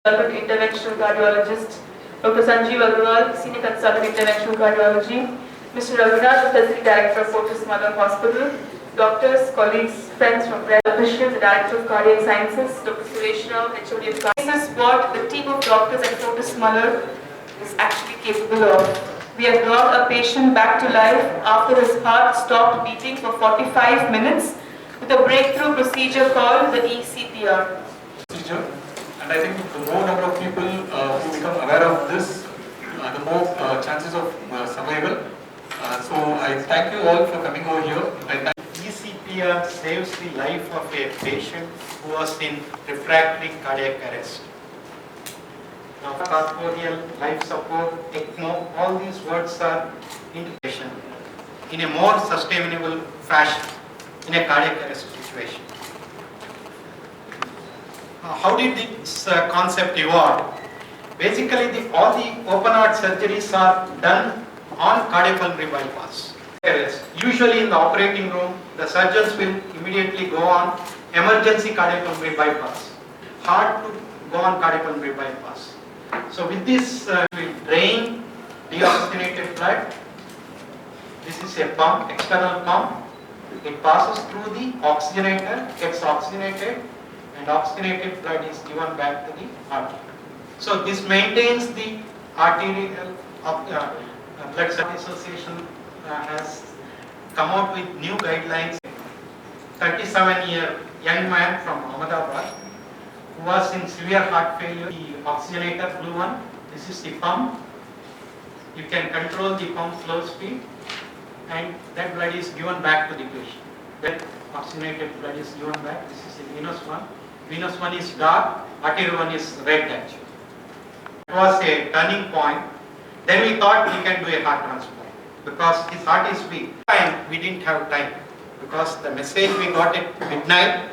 Consultant Interventional Cardiologist, Dr. Sanjeev Agarwal, Senior Consultant Interventional Cardiology, Mr. Raghunath, Facility Director of Fortis Malar Hospital, doctors, colleagues, friends from Officials, the Director of Cardiac Sciences, Dr. Suresh Rao, HOD of Cardiac. This is what the team of doctors at Fortis Malar is actually capable of. We have brought a patient back to life after his heart stopped beating for 45 minutes with a breakthrough procedure called the ECPR. And I think the more number of people who become aware of this, the more chances of survival. So I thank you all for coming over here. ECPR saves the life of a patient who was in refractory cardiac arrest. Now, cardiopulmonary, life support, ECMO, all these words are integration in a more sustainable fashion in a cardiac arrest situation. How did this concept evolve? Basically, all the open heart surgeries are done on cardiopulmonary bypass. Usually in the operating room, the surgeons will immediately go on emergency cardiopulmonary bypass. Hard to go on cardiopulmonary bypass. So with this, we drain deoxygenated blood. This is a pump, external pump. It passes through the oxygenator, gets oxygenated, and oxygenated blood is given back to the heart. So this maintains the arterial blood supply. Association has come out with new guidelines. 37-year young man from Ahmedabad who was in severe heart failure. The oxygenator, blue one, this is the pump. You can control the pump flow speed and that blood is given back to the patient. That oxygenated blood is given back. This is the venous one. Venous one is dark, arterial one is red actually. It was a turning point. Then we thought we can do a heart transplant because his heart is weak. And we didn't have time because the message we got at midnight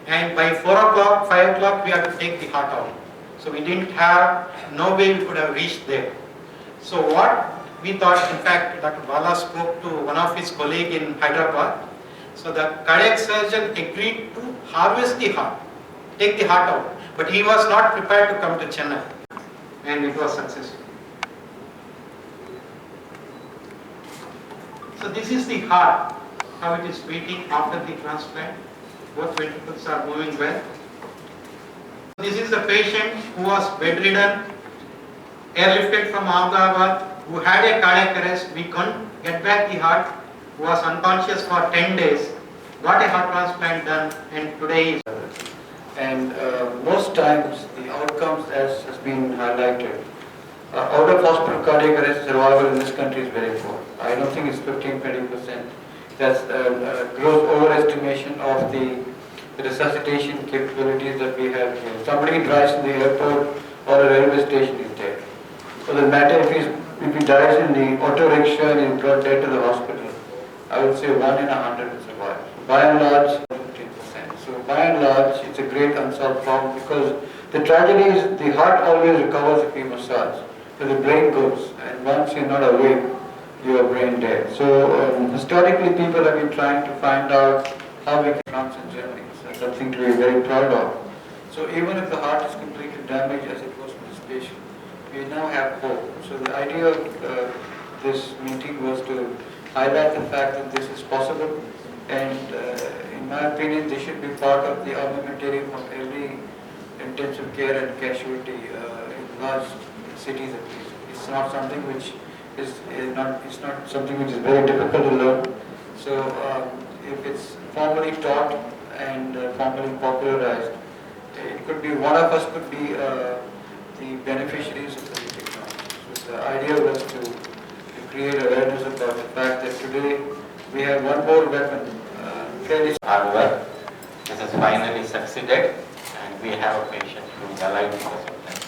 and by 4 o'clock, 5 o'clock we had to take the heart out. So we didn't have, no way we could have reached there. So what we thought, in fact, Dr. Bala spoke to one of his colleagues in Hyderabad. So the cardiac surgeon agreed to harvest the heart, take the heart out. But he was not prepared to come to Chennai. And it was successful. So this is the heart, how it is beating after the transplant. Both ventricles are moving well. This is the patient who was bedridden, airlifted from Ahmedabad, who had a cardiac arrest. We couldn't get back the heart, who was unconscious for 10 days, got a heart transplant done, and today is. And most times the outcomes, as has been highlighted, out of hospital cardiac arrest survival in this country is very poor. I don't think it's 15-20%. That's a gross overestimation of the resuscitation capabilities that we have here. Somebody drives in the airport or a railway station is dead. So the matter if he dies in the auto rickshaw and is brought dead to the hospital, I would say 1 in 100 will survive. By and large, 15%. So by and large, it's a great unsolved problem because the tragedy is the heart always recovers if you massage, but the brain goes, and once you're not awake, you are brain dead. So historically, people have been trying to find out how we can France in Germany. So something to be very proud of. So even if the heart is completely damaged, as it was for this patient, we now have hope. So the idea of this meeting was to highlight the fact that this is possible, and in my opinion, this should be part of the armamentarium of every intensive care and casualty in large cities at least. It's not something which is not something which is very difficult to learn. So if it's formally taught and formally popularized, it could be one of us could be the beneficiaries of the technology. So the idea was to create awareness about the fact that today we have one more weapon. Fairly hard work. This has finally succeeded, and we have a patient who is alive because of that.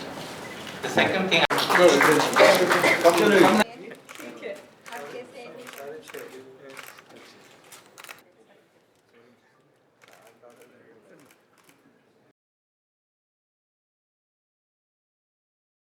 The second thing.